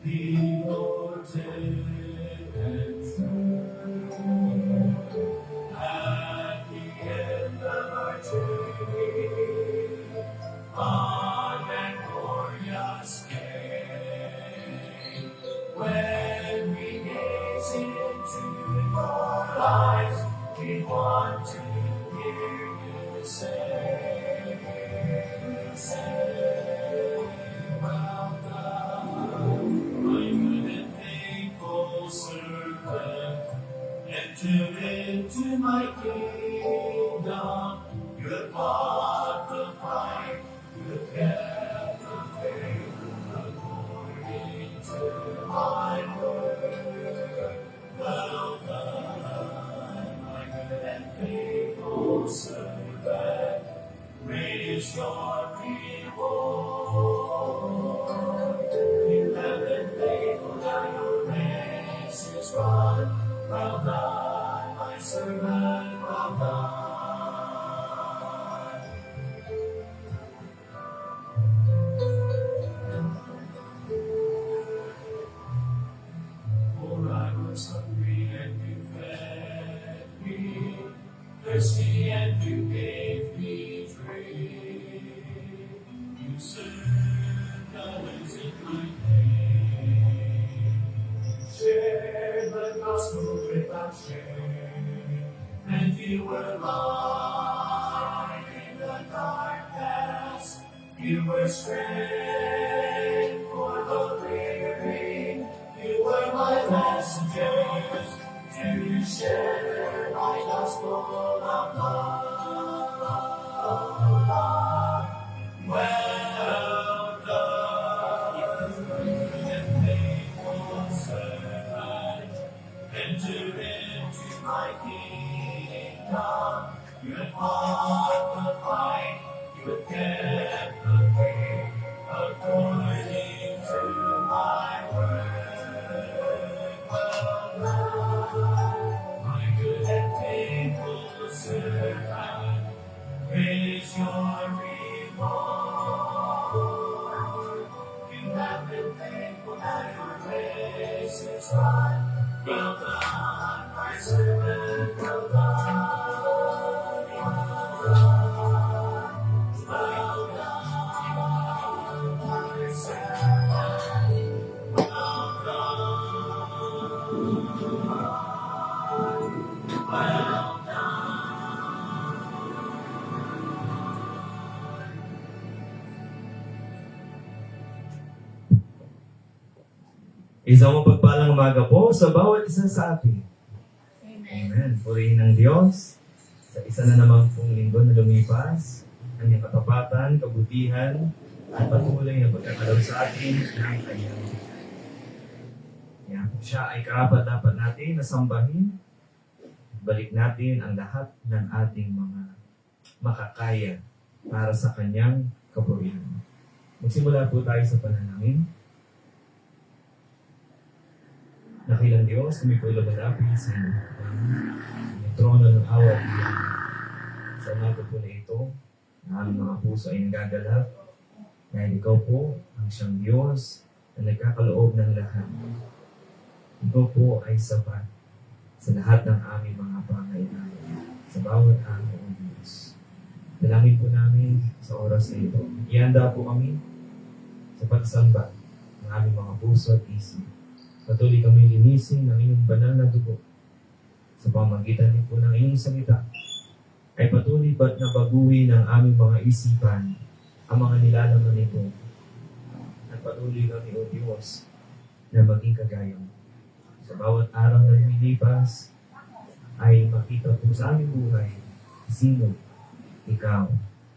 devoted and true. At the end of our journey, on that glorious day, when we gaze into your eyes, we want to hear you say, well done, my good and faithful servant. Enter into my kingdom. You have fought the fight, you have kept the faith, according to my word. Well done, my good and faithful servant. Great is your reward. You have been faithful, now your race is run. Well done, my servant, well done. For I was hungry and you fed me, thirsty and you gave me drink. You served others in my name. Share the gospel without shame, and you were light in the darkness. You were strength for the weary. You were my messengers to share my gospel of love. Well done, good and faithful servant. Enter into my kingdom. You have fought the fight, you have kept the faith, according to my word. Well done, my good and faithful servant. Great is your reward. You have been faithful, now your race is run. Well done, my servant, well done. Well done, my servant, well done. Well Isang mapagpalang umaga po sa bawat isa sa atin. Amen. Purihin ng Diyos sa isa na naman pong linggo na lumipas, kanyang katapatan, kabutihan, at patuloy na pagkakalaw sa atin ng kanyang. Yan. Siya ay karapat-dapat natin na sambahin. Balik natin ang lahat ng ating mga makakaya para sa kanyang kapurihan. Magsimula po tayo sa panalangin. Dakilang Diyos, kami po lumalapit sa yung trono ng awa at iyan. Sa umaga po na ito, na aming mga puso ay nagagalak dahil ikaw po ang siyang Diyos na nagkakaloob ng lahat. Ikaw po ay sapat sa lahat ng aming mga pangailangan sa bawat araw o Diyos. Dalangin po namin sa oras na ito. Ihanda po kami sa pagsamba ng aming mga puso at isip. Patuloy kami linisin ng inyong banal na dugo sa pamagitan din po ng inyong salita. Ay patuloy ba't na baguhin ng aming mga isipan ang mga nilalaman nito. At patuloy kami, O Diyos, na maging kagaya mo. Sa bawat araw na lumilipas, ay makita po sa aming buhay sino ikaw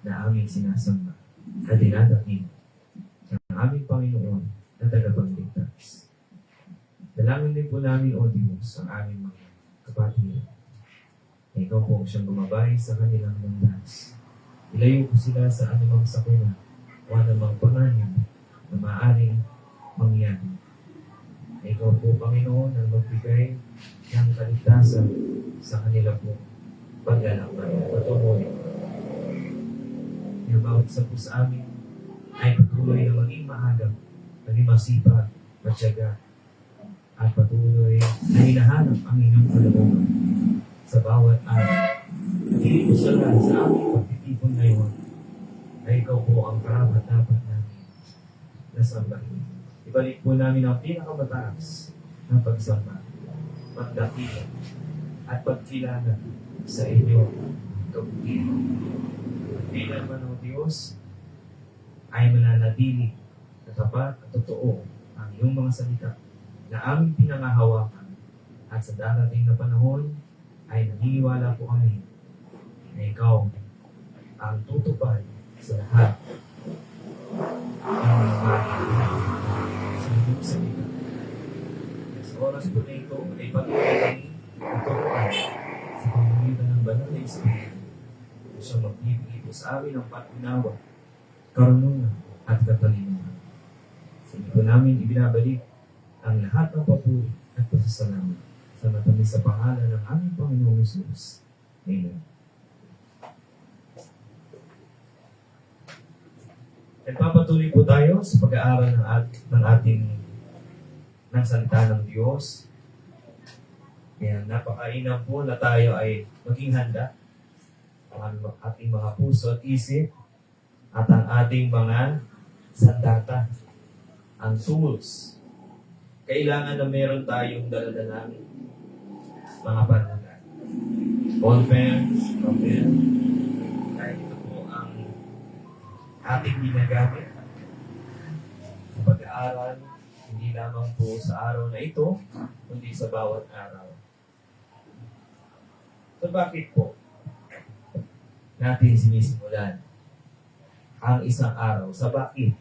na aming sinasamba at dinadating ng aming Panginoon na tagapagligtas. Dalangin din po namin, O Diyos, ang aming mga kapatid. Ikaw po siyang gumabay sa kanilang landas. Ilayo po sila sa anumang sakuna o anumang panganib na maaaring mangyari. Ikaw po, Panginoon, ang magbigay ng kaligtasan sa kanila po paglalakbay. Patuloy na bawat isa po sa amin ay patuloy na maging mahagap naging masipag, matyaga, at patuloy na hinahanap ang inyong kalooban sa bawat araw. Hindi po sa lahat sa aming pagtitipon ngayon ay ikaw po ang karapat-dapat namin na sambahin. Ibalik po namin ang pinakamataas ng pagsamba, pagdakilan, at pagkilala sa inyo kabutihan. At bilang man ang Diyos ay mananatili na tapat at totoo ang iyong mga salita na aming pinangahawakan, at sa darating na panahon ay naniniwala po kami na ikaw ang tutupad sa lahat ng mga bagay sa iyong salita. Sa oras po na ito ay pag-ibigay at tutupan sa pamamagitan ng banal na Espiritu na siya magbibigay po sa amin ng patunawa, karunungan at katalinuhan. Sa ito namin ibinabalik ang lahat ng papuri at pasasalamat sa matamis sa pangalan ng aming Panginoong Hesus. Amen. Nagpapatuloy po tayo sa pag-aaral ng ating ng salita ng Diyos. Kaya napakainam po na tayo ay maging handa ang ating mga puso at isip at ang ating mga sandata, ang tools. Kailangan na meron tayong daladalang mga panulat. Ball pens, papel, dahil ito po ang ating ginagamit sa pag-aaral, hindi lamang po sa araw na ito, kundi sa bawat araw. So bakit po natin sinisimulan ang isang araw? Sa bakit?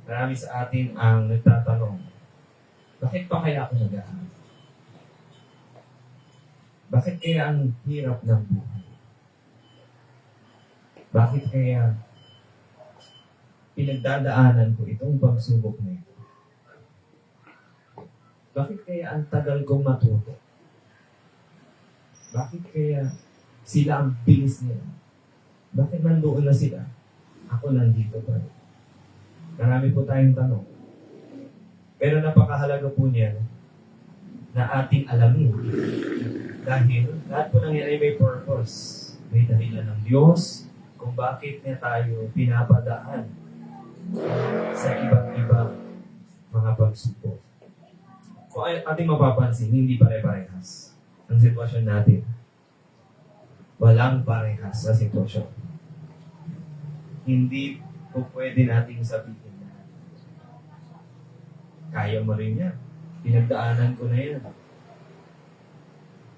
Marami sa atin ang nagtatanong, bakit pa kaya ako nag-aaral? Bakit kaya ang hirap ng buhay? Bakit kaya pinagdadaanan ko itong pagsubok na ito? Bakit kaya ang tagal kong matuto? Bakit kaya sila ang bilis nila? Bakit nandoon na sila? Ako nandito pa rin. Marami po tayong tanong. Pero napakahalaga po niya na ating alamin. Dahil lahat po nangyari may purpose. May dahilan ng Diyos kung bakit niya tayo pinapadaan sa iba't ibang mga pagsubok. Kung ating mapapansin, hindi pare-parehas ang sitwasyon natin. Walang parehas sa sitwasyon. Hindi po pwede nating sabihin na kaya mo rin yan. Pinagdaanan ko na yan.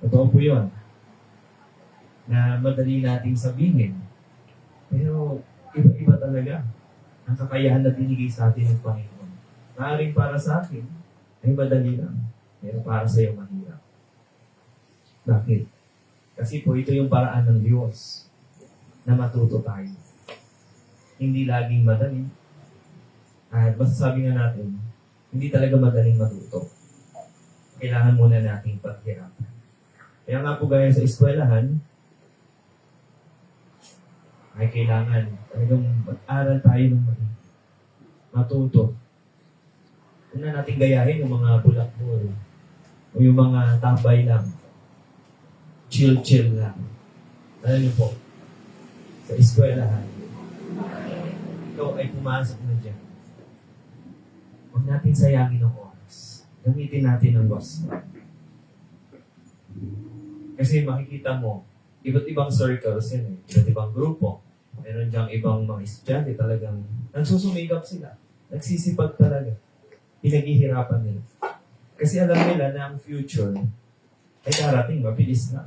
Totoo po yun. Na madali nating sabihin. Pero iba-iba talaga ang kakayahan na binigay sa atin ng Panginoon. Maaaring para sa akin ay madali lang. Pero para sa iyo mahirap. Bakit? Kasi po ito yung paraan ng Diyos na matuto tayo. Hindi laging madali. At masasabi nga natin, hindi talaga madaling matuto. Kailangan muna nating paghirapan. Kaya nga po gaya sa eskwelahan, ay kailangan talagang mag-aral tayo ng matuto. Huwag na natin gayahin yung mga bulak-bul o yung mga tambay lang. Chill-chill lang. Alam niyo po, sa eskwelahan, ikaw ay pumasok na dyan. Huwag natin sayangin ang oras. Gamitin natin ang wasta. Kasi makikita mo, iba't ibang circles yan eh. Iba't ibang grupo. Meron diyang ibang mga estudyante talagang nagsusumikap sila. Nagsisipag talaga. Pinaghihirapan nila. Kasi alam nila na ang future ay darating, mabilis na.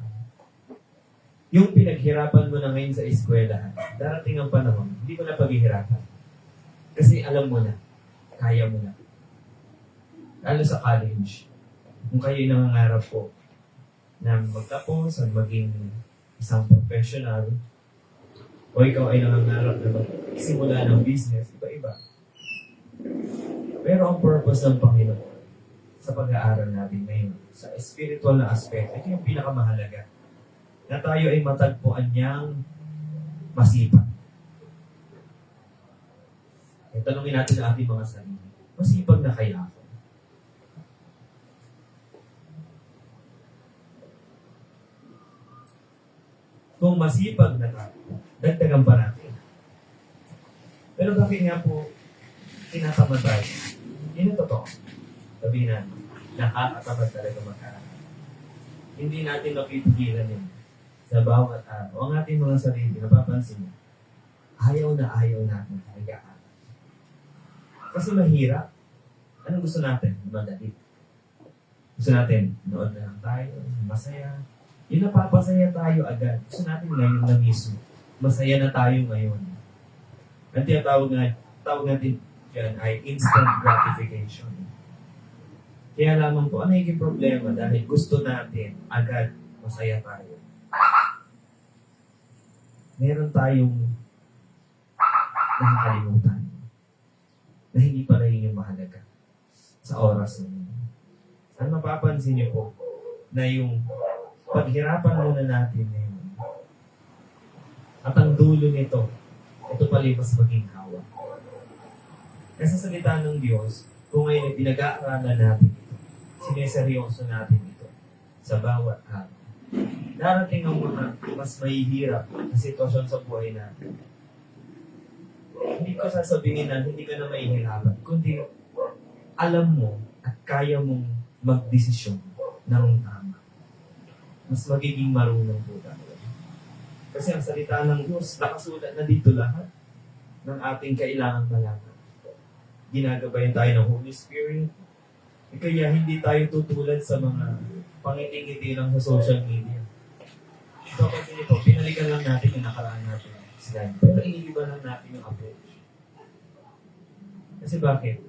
Yung pinaghirapan mo na ngayon sa eskwelahan, darating ang panahon, hindi mo na paghihirapan. Kasi alam mo na, kaya mo na. Lalo sa college, kung kayo'y nangangarap po na magtapos at maging isang professional, o ikaw ay nangangarap na magsimula ng business, iba-iba. Pero ang purpose ng Panginoon sa pag-aaral natin ngayon, sa spiritual na aspect, ito yung pinakamahalaga. Na tayo ay matagpuan niyang masipag. tanungin natin ang ating mga sarili. Masipag na kaya ako? Kung masipag na tayo, dagdagan pa natin. Pero bakit nga po tinatamad tayo? Yun ang totoo. Sabihin natin, nakakatamad talaga mag-aaral. Hindi natin mapipigilan yun sa bawat araw. Ang ating mga sarili, napapansin mo, ayaw natin mag-aaral. Kasi mahirap. Anong gusto natin? Madali. Gusto natin, nood na lang tayo, masaya. Yung napapasaya tayo agad. Gusto natin ngayon na mismo. Masaya na tayo ngayon. Ang tawag natin yan ay instant gratification. Kaya lamang po, ano yung problema? Dahil gusto natin agad masaya tayo. Meron tayong nakakalimutan na hindi pala yun yung mahalaga sa oras na yun. Ang mapapansin niyo po na yung paghirapan muna natin ngayon at ang dulo nito, ito pala yung mas maging hawa. Kasi sa salita ng Diyos, kung ngayon ay pinag-aaralan natin ito, sineseryoso natin ito sa bawat araw. Darating ang mga mas mahihirap na sitwasyon sa buhay natin. Hindi ko sasabihin na hindi ka na mahihirapan, kundi alam mo at kaya mong magdesisyon ng tama. Mas magiging marunong po tayo. Kasi ang salita ng Diyos, nakasulat na dito lahat ng ating kailangan malaman. Ginagabayan tayo ng Holy Spirit. Kaya hindi tayo tutulad sa mga pangiti-ngiti lang sa social media. Ito kasi ito, pinalikan lang natin yung nakaraan natin slide. Pero iniiba lang natin yung approach. Kasi bakit?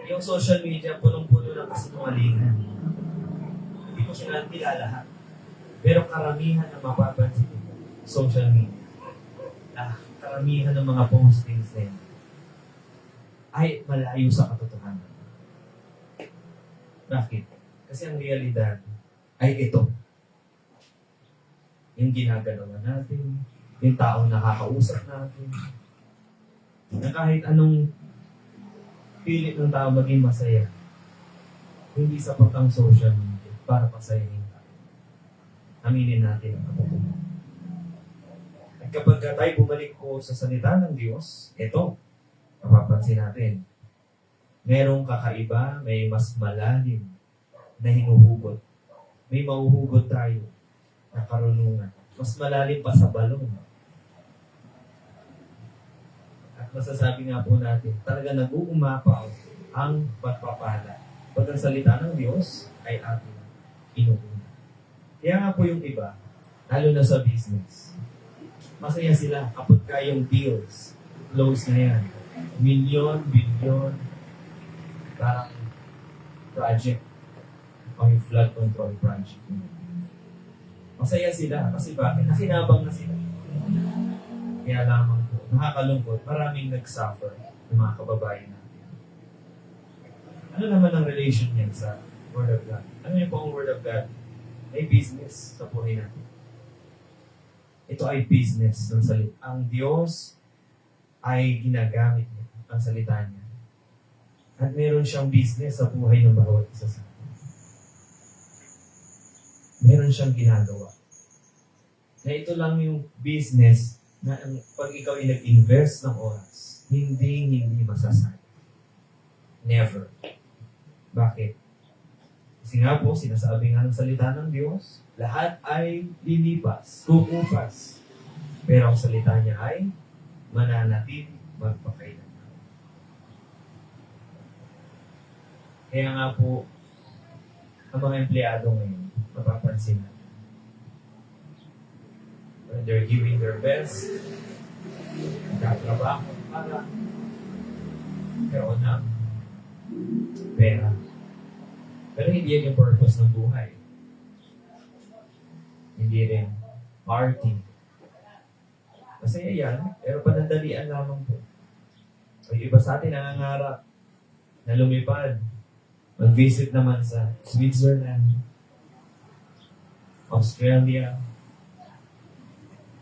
Yung social media, punong-puno ng kasinungalingan. Hindi ko sinatila lahat. Pero karamihan na mapapansin ko, social media. Karamihan ng mga postings na yun ay malayo sa katotohanan. Bakit? Kasi ang realidad ay ito. Yung ginagalawa natin, yung taong nakakausap natin, na kahit anong pilit ng tao maging masaya, hindi sapat ang social media para pasayahin tayo. Aminin natin ang katotohanan. At kapag tayo bumalik po sa salita ng Diyos, ito, mapapansin natin, merong kakaiba, may mas malalim na hinuhugot. May mahuhugot tayo na karunungan. Mas malalim pa sa balong. At masasabi nga po natin, talaga nag-uumapaw ang pagpapala pag ang salita ng Diyos ay ating inuuna. Kaya nga po yung iba, lalo na sa business, masaya sila kapag kayong deals, close na yan. Million, billion, parang project o yung flood control project. Masaya sila. Kasi bakit? Kasi nabang na sila. Kaya lamang po, nakakalungkot, maraming nag-suffer ng mga kababayan natin. Ano naman ang relation niyan sa Word of God? Ano yung pong Word of God? May business sa buhay natin. Ito ay business ng salita. Ang Diyos ay ginagamit niya ang salita niya. At meron siyang business sa buhay ng bawat isa sa atin. Meron siyang ginagawa. Na ito lang yung business na pag ikaw ay nag-invest ng oras, hindi masasayang. Never. Bakit? Kasi nga po, sinasabi nga ng salita ng Diyos, lahat ay lilipas, kukupas. Pero ang salita niya ay mananatili magpakailanman. Kaya nga po, ang mga empleyado ngayon, mapapansin natin. When they're giving their best, nagtatrabaho para pero na pera. Pero hindi yan yung purpose ng buhay. Hindi rin party. Masaya yan, pero panandalian lamang po. Yung iba sa atin nangangarap na lumipad, mag-visit naman sa Switzerland, Australia,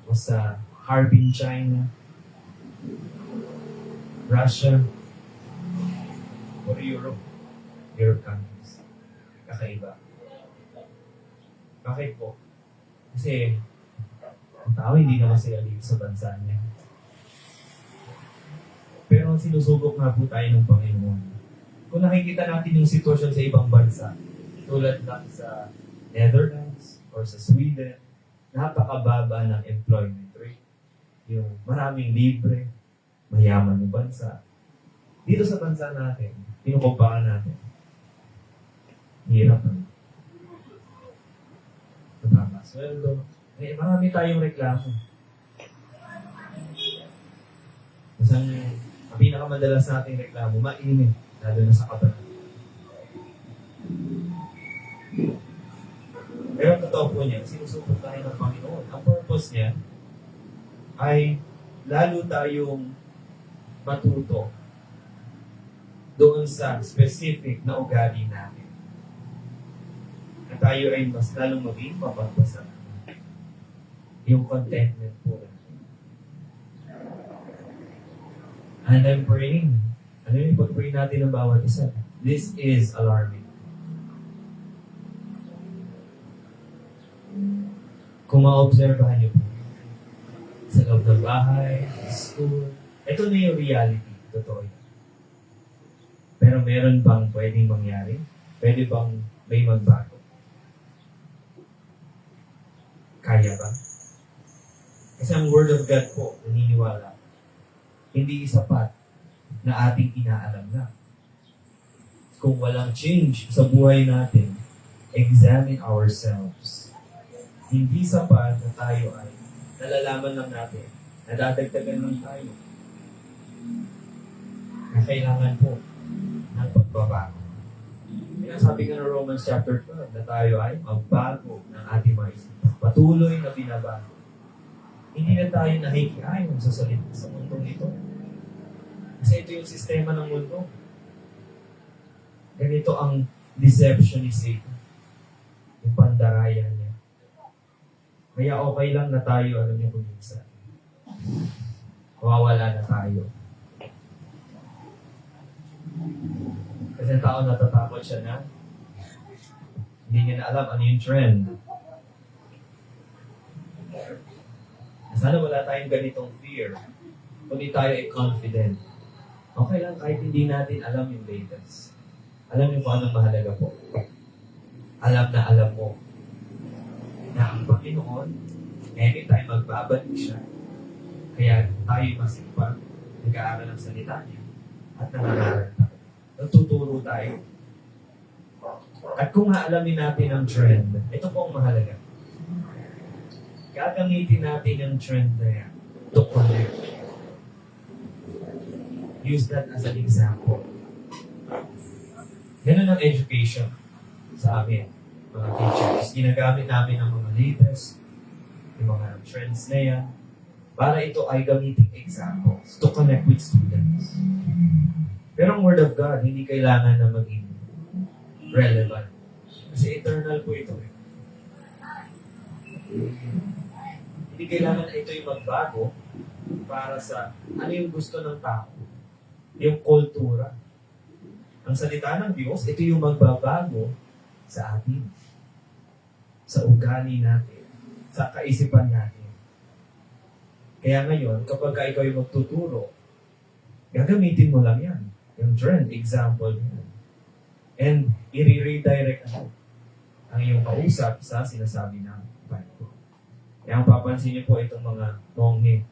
o sa Harbin, China. Russia, or Europe. Europe countries. Kakaiba. Bakit po? Kasi, ang tao hindi na masaya dito sa bansa niya. Pero sinusubok nga po tayo ng Panginoon. Kung nakikita natin yung sitwasyon sa ibang bansa, tulad lang sa Netherlands or sa Sweden, napakababa ng employment rate. Yung maraming libre, mayaman yung bansa. Dito sa bansa natin, pinukumpara natin. Hirap. Mababa sweldo. Eh, marami tayong reklamo. Isang ang pinakamadalas nating reklamo, mainit, lalo na sa kabataan. Pero totoo po niya, sinusubok tayo ng Panginoon. Ang purpose niya ay lalo tayong matuto doon sa specific na ugali natin. Na tayo ay mas lalong maging mapagpasalamat. Yung contentment po natin. And I'm praying. Ano yung pag-pray natin ng bawat isa? This is alarming. Kung ma-observahan niyo po, sa loob ng bahay, sa school, ito na yung reality. Totoo yan. Pero meron bang pwedeng mangyari? Pwede bang may magbago? Kaya ba? Kasi ang Word of God po, naniniwala, hindi sapat na ating inaalam na. Kung walang change sa buhay natin, examine ourselves. Hindi sapat na tayo ay nalalaman lang natin, nadadagdagan lang tayo. Na kailangan po ng pagbabago. Kaya sabi nga ng Romans chapter 12 na tayo ay magbago ng ating mga isipan. Patuloy na binabago. Hindi na tayo nakikiayon sa salita sa mundong ito. Kasi ito yung sistema ng mundo. Ganito ang deception ni Satan. Yung pandaraya niya. Kaya okay lang na tayo, alam niyo kung minsan. Mawawala na tayo. Kasi ang tao natatakot siya na hindi niya na alam ano yung trend. Sana wala tayong ganitong fear. Kundi tayo ay confident. Okay lang kahit hindi natin alam yung latest. Alam niyo kung anong mahalaga po. Alam mo na ang Panginoon, anytime magbabalik siya. Kaya tayo masipag, nag-aaral ng salita niya, at nangangaral tayo. Nagtuturo tayo. At kung haalamin natin ang trend, ito po ang mahalaga. Gagamitin natin ang trend na yan to connect. Use that as an example. Ganun ang education sa amin, mga teachers. Ginagamit namin ang mga latest, yung mga trends na yan, para ito ay gamitin examples to connect with students. Pero ang Word of God, hindi kailangan na maging relevant. Kasi eternal po ito. Hindi kailangan na ito'y magbago para sa ano yung gusto ng tao. Yung kultura. Ang salita ng Diyos, ito yung magbabago sa atin. Sa ugali natin. Sa kaisipan natin. Kaya ngayon, kapag ikaw yung magtuturo, gagamitin mo lang yan. Yung trend, example yan. And i-redirect ang iyong kausap sa sinasabi ng Bible. Kaya ang papansin niyo po itong mga monghe.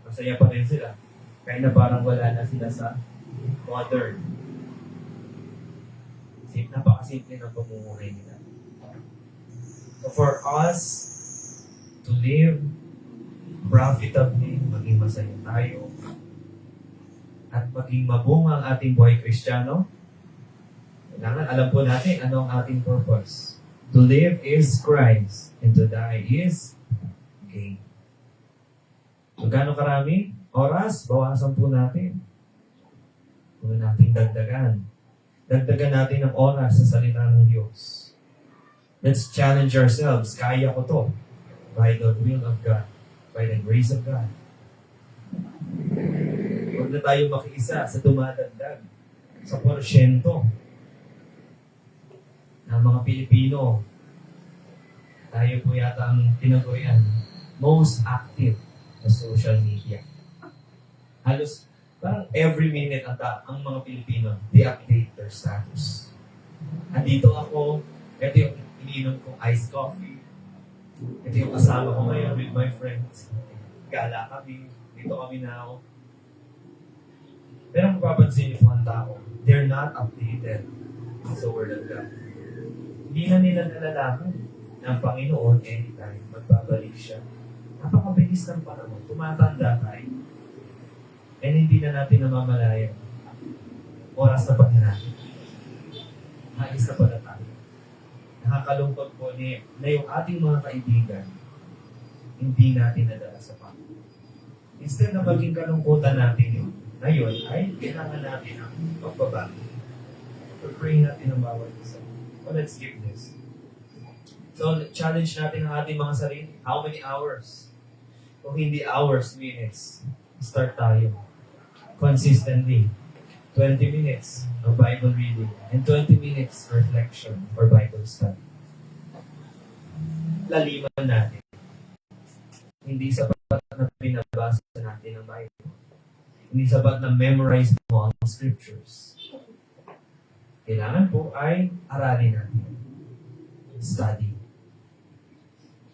Masaya pa rin sila. Kaya na parang wala na sila sa modern. Napakasimple ng pamumuhay nila. So for us to live profitably, maging masaya tayo, at maging mabunga ang ating buhay Kristiyano, kailangan alam po natin ano ang ating purpose. To live is Christ, and to die is gain. So gaano karami? Oras, bawasan po natin. Huwag nating dagdagan. Dagdagan natin ang oras sa salita ng Diyos. Let's challenge ourselves. Kaya ko to. By the will of God. By the grace of God. Huwag na tayo makiisa sa dumadagdag sa porsyento ng mga Pilipino. Tayo po yata ang tinagurian most active sa social media. Halos parang every minute ang mga Pilipino, they update their status. Andito ako, ito yung iniinom kong iced coffee. Ito yung kasama ko ngayon with my friends. Gala kami, dito kami now. Pero mapapansin niyo po ang tao, they're not updated sa Word of God. Hindi na nila nalalaman na ang Panginoon anytime magbabalik siya. Napakabilis ng panahon, tumatanda tayo. And hindi na natin namamalayan. Oras na pa na natin. Halis na pala tayo. Nakakalungkot po na yung ating mga kaibigan, hindi natin nadala sa Panginoon. Instead na maging kalungkutan natin yun, ngayon ay kailangan natin ang pagbabago. Pag-pray natin ang bawat isa. So let's skip this. So challenge natin ang ating mga sarili. How many hours? Kung hindi hours, minutes. Start tayo. Consistently. 20 minutes of Bible reading and 20 minutes reflection or Bible study. Laliman natin. Hindi sapat na pinabasa natin ang Bible. Hindi sapat na memorize mo ang scriptures. Kailangan po ay aralin natin. Study.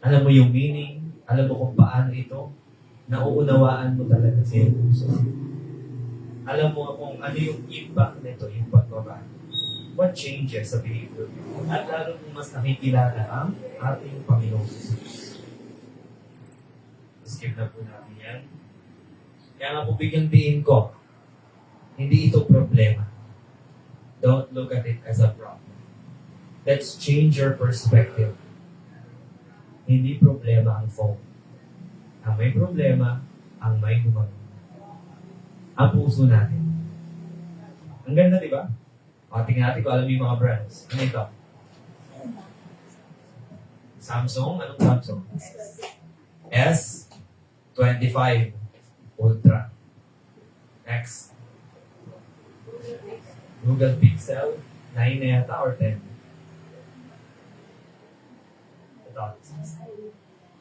Alam mo yung meaning, alam mo kung paano ito, nauunawaan mo talaga sa iyong puso. Alam mo kung ano yung impact nito, yung pagbabago. What changes sa behavior? At lalo kung mas nakikilala ang ating Panginoong Jesus. Skip na po natin yan. Kaya nga po bigyang diin ko, hindi ito problema. Don't look at it as a problem. Let's change your perspective. Hindi problema ang phone. Ang may problema, ang may gumamit. Ang puso natin. Ang ganda, di ba? O, tingnan natin kung alam yung mga brands. Ano ito? Samsung? Anong Samsung? S25 Ultra. Next. Google Pixel 9 na yata or 10? Ito.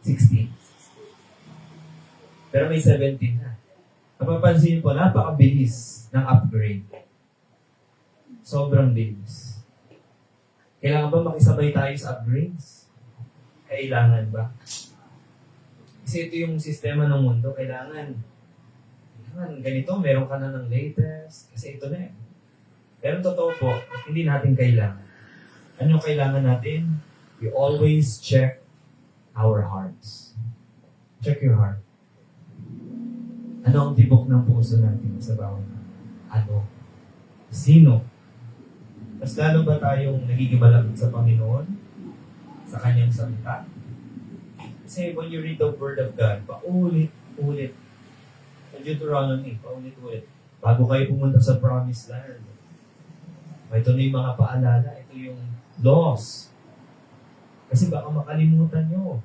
16. Pero may 17 na. Napapansin po, napakabilis ng upgrade. Sobrang bilis. Kailangan ba makisabay tayo sa upgrades? Kailangan ba? Kasi ito yung sistema ng mundo. Kailangan ganito, meron ka na ng latest. Kasi ito na eh. Pero totoo po, hindi natin kailangan. Ano yung kailangan natin? We always check our hearts. Check your heart. Ano ang tibok ng puso natin sa bawat ano? Sino? Mas lalo ba tayong nagiging malapit sa Panginoon? Sa Kanyang salita? Kasi when you read the Word of God, paulit-ulit. Sa Deuteronomy, paulit-ulit. Bago kayo pumunta sa Promised Land. Ito na yung mga paalala. Ito yung laws. Kasi baka makalimutan nyo.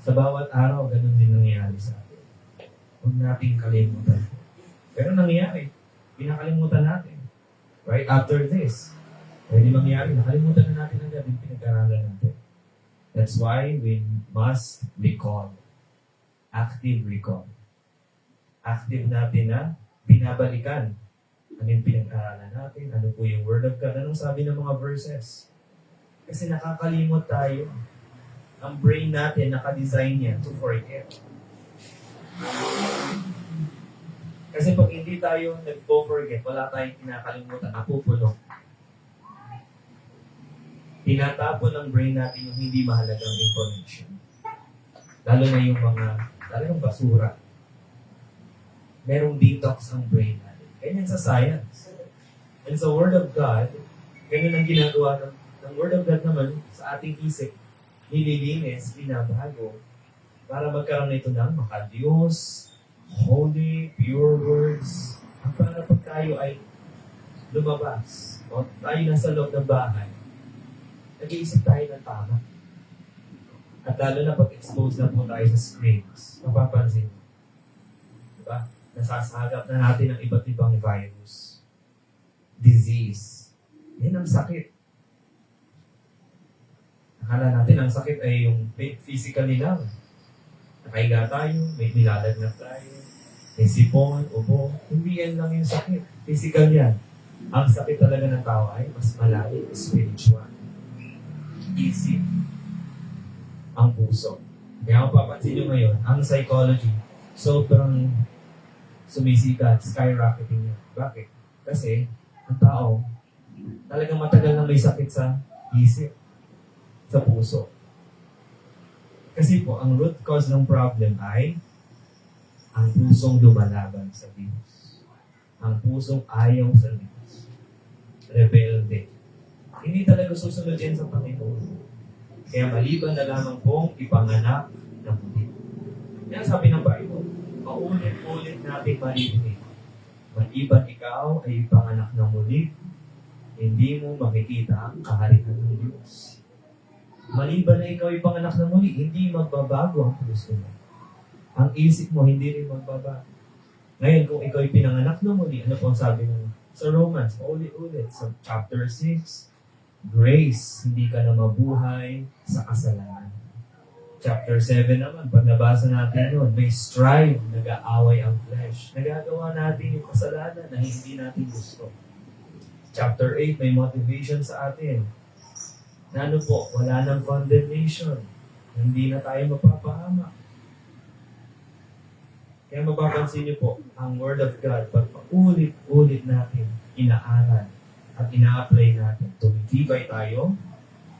Sa bawat araw, ganun din nangyayari sa atin. Huwag natin kalimutan. Pero nangyayari. Pinakalimutan natin. Right after this. Pwede mangyari. Nakalimutan na natin ang gabing pinag-aralan natin. That's why we must recall. Active recall. Active natin na binabalikan. Ano yung pinag-aralan natin? Ano po yung Word of God? Anong sabi ng mga verses? Kasi nakakalimot tayo. Ang brain natin, nakadesign niya to forget. Kasi pag hindi tayo nag-forget, wala tayong kinakalimutan, napupuno. Tinatapon ng brain natin yung hindi mahalagang information. Lalo na yung mga, talagang basura. Merong detox ang brain natin. Ganyan sa science. And sa Word of God, ganyan ang ginagawa ng Word of God naman sa ating isip. Nililinis, binabago, para magkaroon ito ng maka-Diyos, holy, pure words. At para pag tayo ay lumabas, o tayo nasa loob ng bahay, nag-iisip tayo ng tama. At lalo na pag-expose na po tayo sa screens, mapapansin mo. Diba? Nasasagap na natin ang iba't ibang virus, disease. Yan ang sakit. Akala natin ang sakit ay yung physically lang. Nakahiga tayo, may nilalagnat tayo, may sipon, ubo. Hindi yan lang yung sakit. Physical yan. Ang sakit talaga ng tao ay mas malalim, spiritual. Isip. Ang puso. Kaya kung papansin nyo ngayon, ang psychology, sobrang sumisikat, skyrocketing yan. Bakit? Kasi, ang tao, talagang matagal na may sakit sa isip, sa puso. Kasi po, ang root cause ng problem ay ang pusong lumalaban sa Diyos. Ang pusong ayaw sa Diyos. Rebelde. Hindi talaga susunod yan sa Panginoon. Kaya maliban na lamang pong ipanganak na muli. Yan sabi ng Bible, paulit-ulit natin maririnig. Maliban ikaw ay ipanganak na muli, hindi mo makikita ang kaharian ng Diyos. Maliban na ikaw ay ipanganak na muli, hindi magbabago ang puso mo. Ang isip mo, hindi rin magbabago. Ngayon, kung ikaw ay pinanganak na muli, ano po ang sabi ng sa Romans, ulit-ulit, sa chapter 6, grace, hindi ka na mabuhay sa kasalanan. Chapter 7 naman, pag nabasa natin yun, may strive, nag-aaway ang flesh. Nagagawa natin yung kasalanan na hindi natin gusto. Chapter 8, may motivation sa atin. Na ano po, wala nang condemnation. Hindi na tayo mapapahama. Kaya mapapansin niyo po, ang Word of God, pag paulit-ulit natin inaaral at ina-apply natin, tumitibay tayo,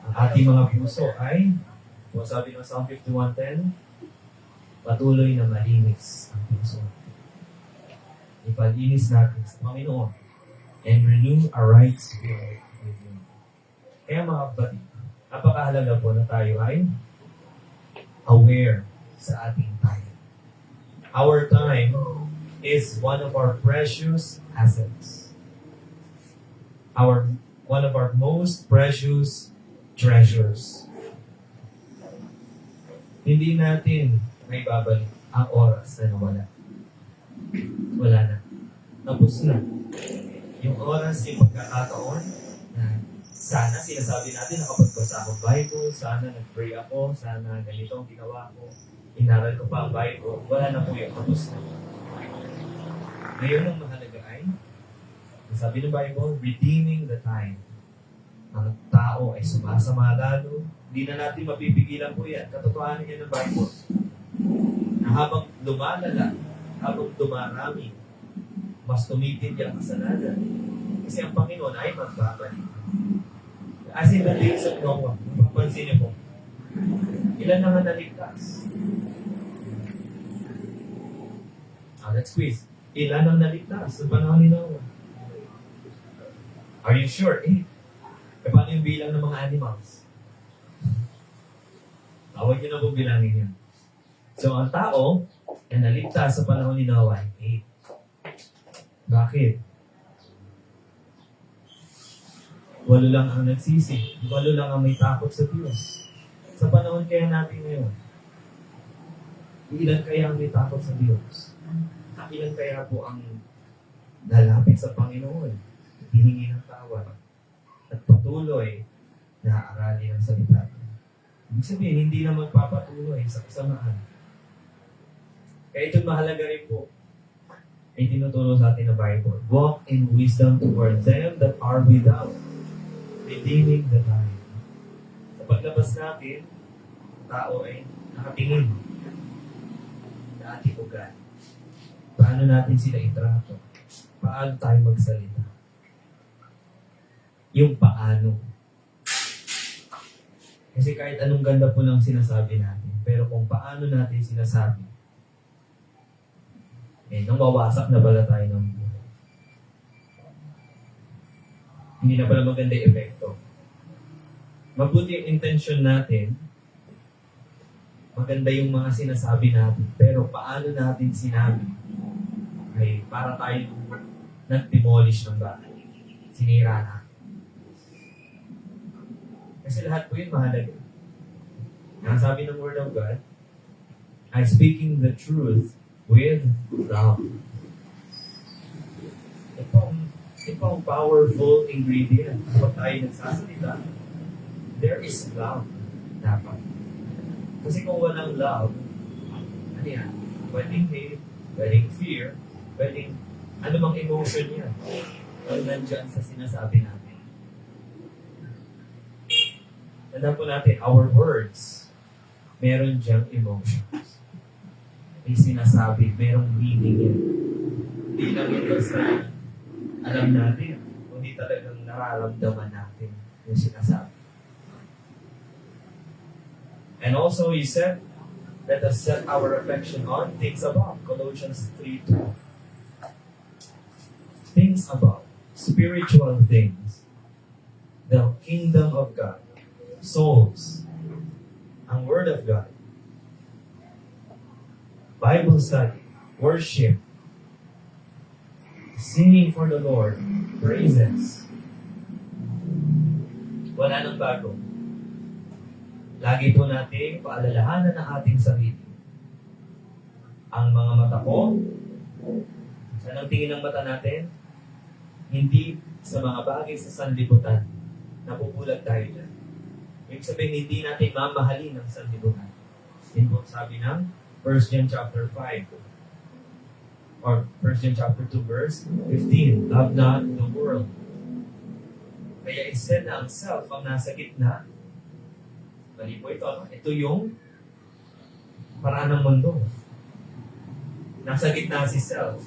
ang ating mga puso ay, kung sabi ng Psalm 51:10, patuloy na malinis ang puso. Ipalinis natin sa Panginoon and renew a right spirit within. Kaya mga kapatid, napakahalaga po na tayo ay aware sa ating time. Our time is one of our precious assets. One of our most precious treasures. Hindi natin may babalik ang oras na nawala. Wala na. Tapos na. Yung oras, yung pagkakataon, na sana sinasabi natin nakapagbasa ako Bible, sana nag-pray ako, sana ganito ang ginawa ko, inaral ko pa ang Bible, wala na po yung tapos na. Ngayon ang mahalaga ay, sabi ng Bible, redeeming the time. Ang tao ay sumasama lalo, hindi na natin mapipigilan po yan. Katotohanan yan ng Bible. Na habang lumalala, habang dumarami, mas tumitindi ang kasalanan. Kasi ang Panginoon ay magbabalik. As in the days of Noah, mapapansin niyo po, ilan naman naligtas? Let's quiz. Ilan ang naligtas sa panahon ni Noah? Are you sure? Paano yung bilang ng mga animals? Huwag niyo na po bilangin yan. So, ang tao na naligtas sa panahon ni Noah ay 8. Bakit? 8 lang ang nagsisi. 8 lang ang may takot sa Diyos. Sa panahon kaya natin ngayon, ilan kaya ang may takot sa Diyos? Ilan kaya po ang lalapit sa Panginoon, hihingi ng tawad, at patuloy na aralin ang salita. Ibig sabihin, hindi na magpapatuloy sa kasamaan. Kaya ito mahalaga rin po ay tinuturo sa atin na Bible. Walk in wisdom toward them that are without, redeeming the time. Sa paglabas natin, tao ay nakatingin na ating ugali. Paano natin sila itrato? Paano tayo magsalita? Yung paano. Kasi kahit anong ganda po ng sinasabi natin, pero kung paano natin sinasabi, nang wawasak na pala tayo ng buhay. Hindi na pala maganda yung epekto. Mabuti yung intention natin, maganda yung mga sinasabi natin, pero paano natin sinabi, ay para tayo nag-demolish ng bahay. Sinira na. Kasi lahat po yun mahalaga. Ang sabi ng Word of God, ay speaking the truth with love. ito ang powerful ingredient. Kapag tayo nagsasalita, there is love. Dapat. Kasi kung walang love, ano yan? Pwedeng hate, pwedeng fear, pwedeng anumang emotion yan. Ang nandyan sa sinasabi natin. Tandaan po natin, our words, meron diyang emotions. May sinasabi, merong meaning yan. Hindi lang ito sa alam natin, kundi talagang nararamdaman natin yung sinasabi. And also, he said, let us set our affection on things above. Colossians 3:2. Things above. Spiritual things. The kingdom of God. Souls. Ang Word of God. Bible study. Worship. Singing for the Lord. Praises. Wala nang bago. Lagi po nating paalalahanan ng ating sarili. Ang mga mata ko, saan ang tingin ng mata natin? Hindi sa mga bagay sa sanlibutan. Napupulag tayo dyan. Ibig sabihin, hindi natin mamahalin ang sanlibutan. Yan po sabi ng 1 John chapter 5 or 1 John chapter 2 verse 15. Love not the world. Kaya instead na ang self ang nasa gitna, mali po ito. Ito yung paraan ng mundo. Nasa gitna si self.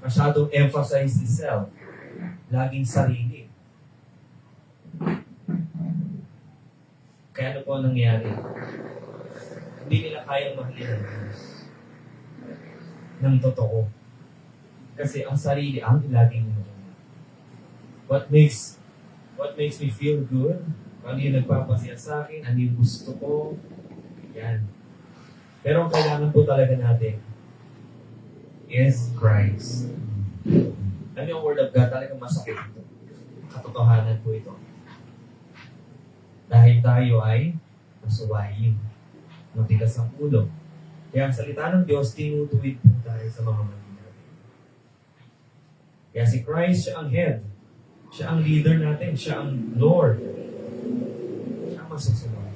Masyadong emphasize si self. Laging sarili. Kaya ano po ang nangyari? Hindi nila kayang mahalin ang Diyos ng totoo. Kasi ang sarili ang laging what makes me feel good, ano yung nagpapasaya sa akin, ano yung gusto ko, yan. Pero ang kailangan po talaga natin is Christ. Ano yung Word of God? Talagang masakit ito. Katotohanan po ito. Dahil tayo ay masuwayin. Matigas ang ulo. Kaya ang salita ng Diyos, tinutuwid po tayo sa mga mali natin. Kaya si Christ, siya ang head. Siya ang leader natin. Siya ang Lord. Siya ang masusunod.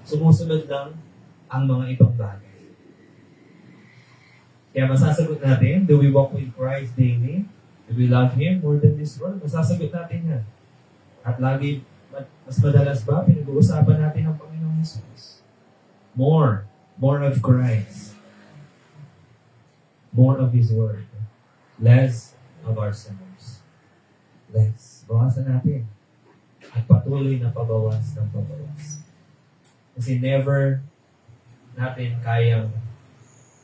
Sumusunod lang ang mga ibang bagay. Kaya masasagot natin, do we walk with Christ daily? Do we love Him more than this world? Masasagot natin yan. At lagi, mas madalas ba, pinag-uusapan natin ang Panginoong Jesus? More of Christ. More of His Word. Less of ourselves. Less. Bawasan natin. At patuloy na pabawas ng pabawas. Kasi never natin kayang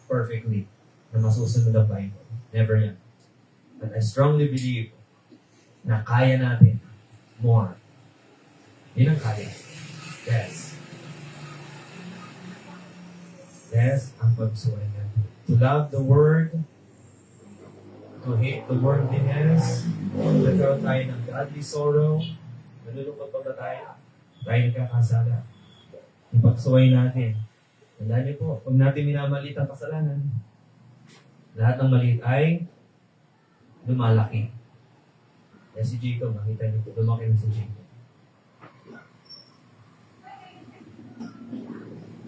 perfectly na masusunod ang Bible. Never yan. But I strongly believe na kaya natin more. Yun ang kaya. Yes. Yes, ang pagsuway natin. To love the Word, to hate the worldliness, nagkaroon tayo ng godly sorrow, nalulungkot pa ba tayo? Tayo nagkakasala. Yung pagsuway natin. Tandaan niyo po, huwag natin minamalit ang kasalanan. Lahat ng maliit ay lumalaki. Kaya si Jacob, makita niyo po, lumaki na si Jacob.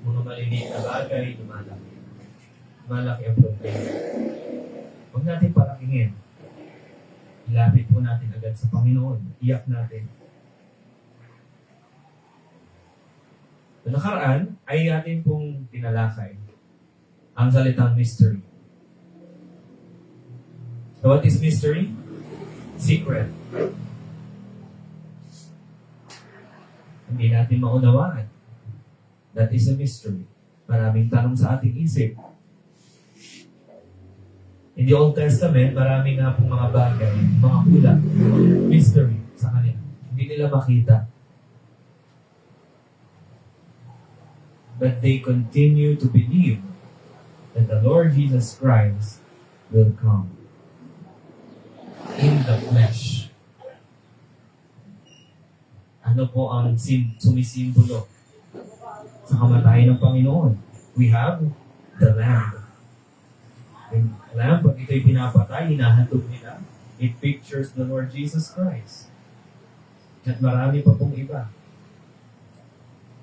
Mga maliliit na bagay, lumalaki. Lumalaki ang problema. Huwag natin palakingin. Ilapit po natin agad sa Panginoon. Iyak natin. Sa nakaraan ay atin pong tinalakay ang salitang mystery. So what is mystery? Secret. Hindi natin maunawaan. That is a mystery. Maraming tanong sa ating isip. In the Old Testament, marami nga pong mga bagay, mga hula, mystery sa kanila. Hindi nila makita. But they continue to believe that the Lord Jesus Christ will come in the flesh. Ano po ang sumisimbolo sa kamatayan ng Panginoon? We have the Lamb. And alam, pag ito'y pinapatay, hinahandog nila, it pictures the Lord Jesus Christ. At marami pa pong iba.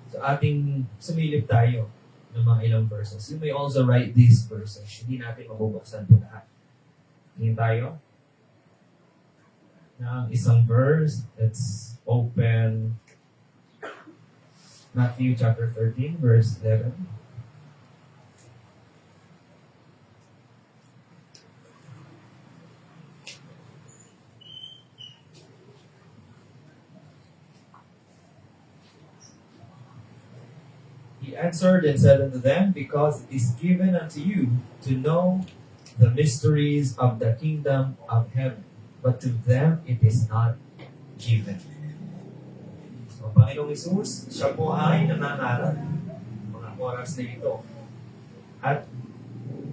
So ating sumilip tayo ng mga ilang verses. You may also write these verses. Hindi natin mabubuksan po lahat. Tingin tayo ng isang verse. Let's open Matthew chapter 13, verse 11. He answered and said unto them, Because it is given unto you to know the mysteries of the kingdom of heaven, but to them it is not given. So, Panginoong Isus, siya po ay nangangaral mga oras na ito. At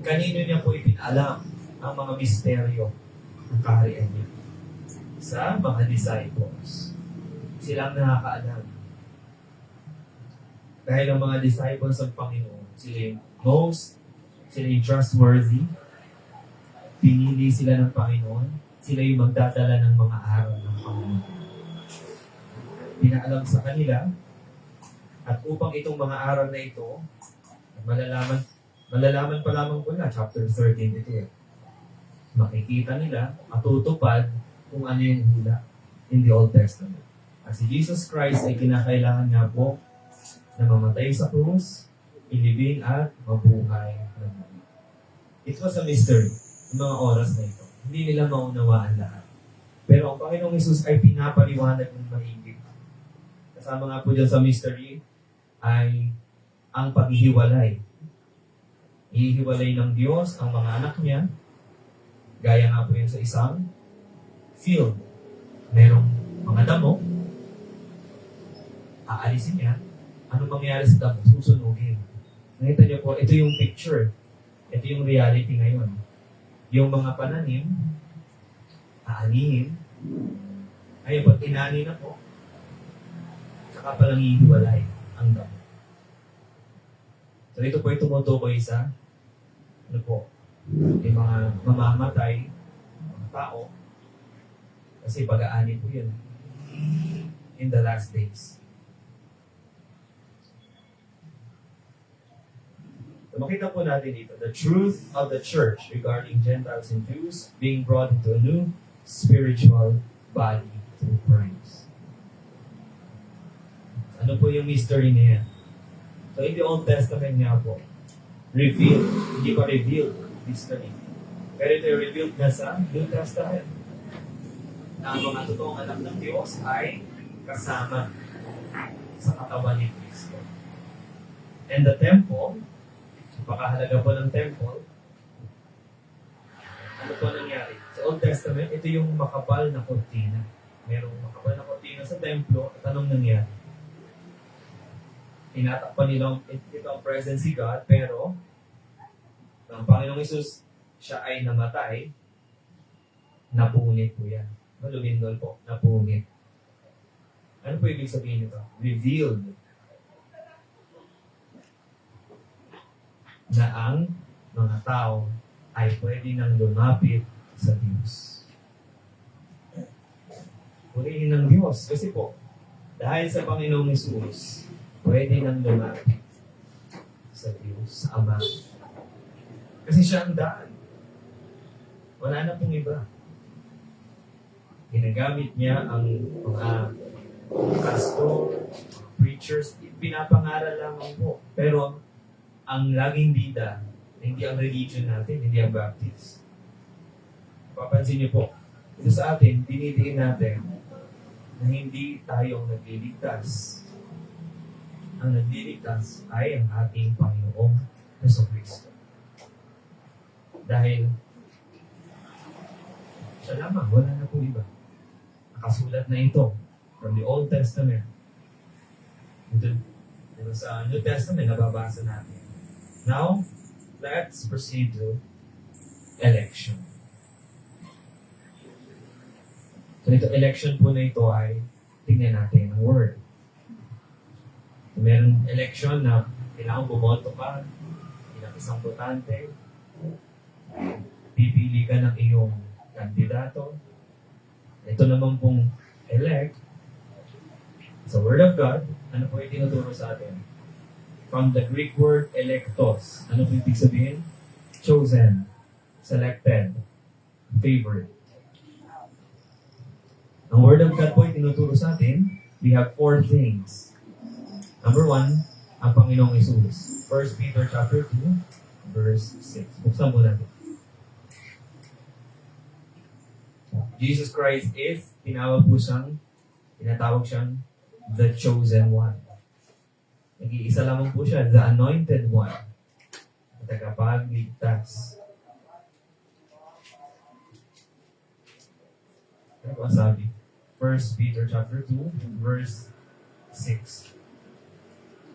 kanino niya po ipinalam ang mga misteryo ng kaharian niya? Sa mga disciples. Silang nakakaalam. Dahil ang mga disciples ng Panginoon, sila yung trustworthy, pinili sila ng Panginoon, sila yung magdadala ng mga aral ng Panginoon. Pinaalam sa kanila, at upang itong mga aral na ito, malalaman pa lamang po na, chapter 13 ito eh. Makikita nila, matutupad kung ano yung hula in the Old Testament. At si Jesus Christ ay kinakailangan nga po na mamatay sa krus, ilibing at mabuhay ng muli. It was a mystery, yung mga oras na ito. Hindi nila maunawaan lahat. Pero ang Panginoong Hesus ay pinapaliwanag ng maigit. Kasama nga po dyan sa mystery ay ang paghihiwalay. Ihihiwalay ng Diyos ang mga anak niya, gaya nga po yun sa isang field. Merong mga damo, aalisin niya, ano mangyayari sa damo? Susunugin. Nakita niyo po, ito yung picture. Ito yung reality ngayon. Yung mga pananim, aanihin, ay pag inani na po, saka palang hihiwalay ang damo. So ito po yung tumutukoy sa ano po, yung mga mamamatay, mga tao, kasi pag-aani po yun in the last days. So makita po natin dito, the truth of the church regarding Gentiles and Jews being brought into a new spiritual body through Christ. Ano po yung mystery niya? So in the Old Testament nga po, revealed, hindi pa revealed, mystery. Pero ito yung revealed na sa New Testament. Na ang mga totoong anak ng Diyos ay kasama sa katawan ni Kristo. And the temple, napakahalaga po ng temple. Ano po nangyari? Sa Old Testament, ito yung makapal na kortina. Merong makapal na kortina sa templo. At anong nangyari? Tinatakpan nila ito ang presence si God, pero ang Panginoong Hesus, siya ay namatay, napunit po yan. Lumindol po, napunit. Ano po ibig sabihin nito? Revealed. Na ang mga tao ay pwede nang lumapit sa Diyos. Purihin ng Diyos. Kasi po, dahil sa Panginoong Hesus, pwede nang lumapit sa Diyos, sa Ama. Kasi siya ang daan. Wala na pong iba. Ginagamit niya ang mga pastor, preachers, pinapangaral lamang po. Pero ang laging bida, hindi ang religion natin, hindi ang Baptist. Papansin niyo po, ito sa atin, dinidiin natin na hindi tayong nagliligtas. Ang nagliligtas ay ang ating Panginoong Jesucristo. Dahil siya lamang, wala na po iba. Nakasulat na ito from the Old Testament. Ito sa New Testament, nababasa natin. Now, let's proceed to election. So, ito election po na ito ay tingnan natin ang word. So, meron election na kailangan bumoto ka, bilang isang botante, Pipili ka ng iyong kandidato. Ito naman pong elect, sa Word of God, ano po yung tinuturo sa atin? From the Greek word electos. Ano po ibig sabihin? Chosen, selected, favored. Ang Word of God po yung tinuturo sa atin, we have 4 things. Number 1, ang Panginoong Isus. 1 Peter chapter 2, verse 6. Buksan po natin. Jesus Christ is, tinatawag siyang the chosen one. Nag-iisa lamang po siya, the anointed one. Tagapagligtas. Ano po ang sabi? 1 Peter chapter 2, verse 6.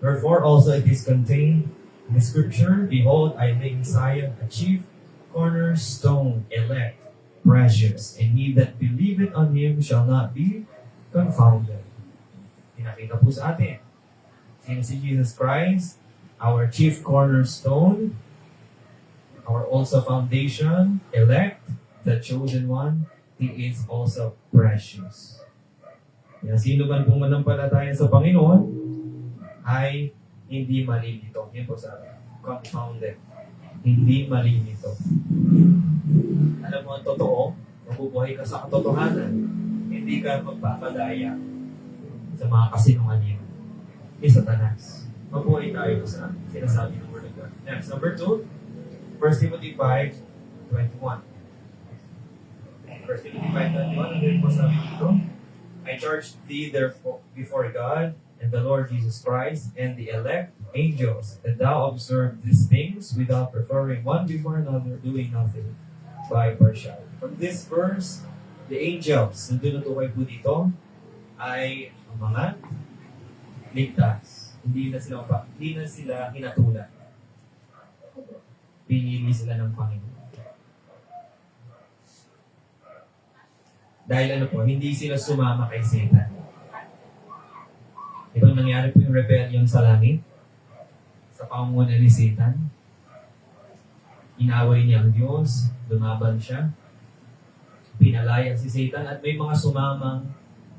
Therefore also it is contained in the scripture, Behold, I lay in Zion a chief cornerstone, elect, precious, and he that believeth on him shall not be confounded. Pinakita po sa atin. Sino si Jesus Christ? Our chief cornerstone, our also foundation, elect, the chosen one, he is also precious. Yan, sino man pong manampalataya sa Panginoon ay hindi malilito. Yan po sa confounded. Hindi malilito. Alam mo ang totoo, mabubuhay ka sa katotohanan. Hindi ka magpapadaya sa mga kasinungalingan ni Satanas. Mabuhay tayo sa sinasabi ng Word of God. Next, number 2, 1 Timothy 5:21. 1 Timothy 5:21, and then po sabi dito, I charge thee therefore before God and the Lord Jesus Christ and the elect angels, that thou observe these things without preferring one before another, doing nothing by partiality. From this verse, the angels na tinutukoy po dito ay ang mga ligtas. Hindi na sila hinatulan. Pinili sila ng Panginoon. Dahil ano po, hindi sila sumama kay Satan. Ito nangyari po yung rebellion sa langit, sa pangunguna ni Satan. Inaway niya ang Diyos, lumaban siya, pinalaya si Satan, at may mga sumamang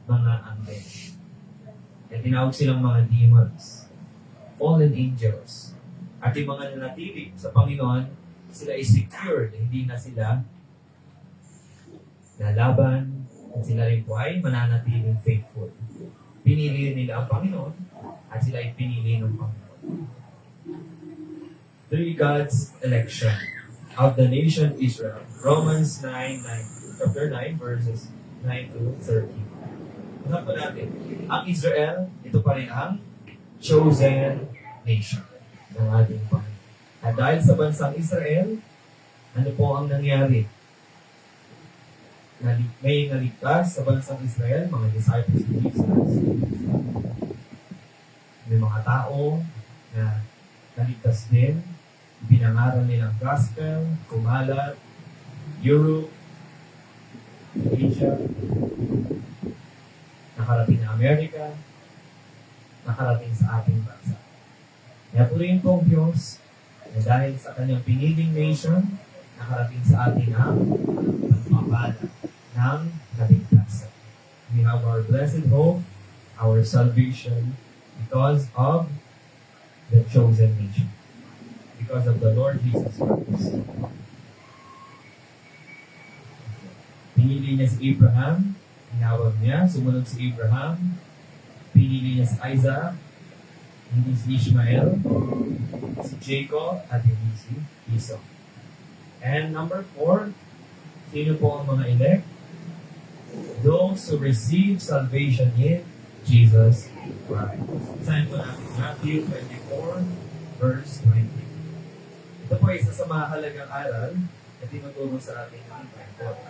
mga anghel. Kaya tinawag silang mga demons, fallen angels. At yung mga nanatili sa Panginoon, sila is secured, hindi na sila lalaban, at sila rin po ay mananatiling faithful. Pinili nila ang Panginoon, at sila ay pinili ng Panginoon. 3 God's election of the nation Israel. Romans 9, chapter 9, verses 9 to 13. Ano po natin? Ang Israel, ito pa rin ang chosen nation ng ating Panginoon. At dahil sa bansang Israel, ano po ang nangyari? May naligtas sa bansang Israel, mga disciples ni Jesus. May mga tao na naligtas din, binangaral nilang gospel, kumalat, Europe, Asia, nakarating na Amerika, nakarating sa ating bansa. Kaya po rin pong Diyos, na dahil sa kanyang piniling nation, nakarating sa atin ang pagpapala ng kaligtasan. We have our blessed hope, our salvation, because of the chosen nation. Because of the Lord Jesus Christ. Pinili niya si Abraham, tinawag niya, sumunod si Abraham, pinili niya si Isaac, hindi si Ishmael, si Jacob, at hindi si Esau. And number 4, sino po ang mga elect? Those who receive salvation in Jesus Christ. Sign po natin Matthew 24, verse 20. Ito po isa sa mahalagang aral na tinuturo sa ating ng Bible.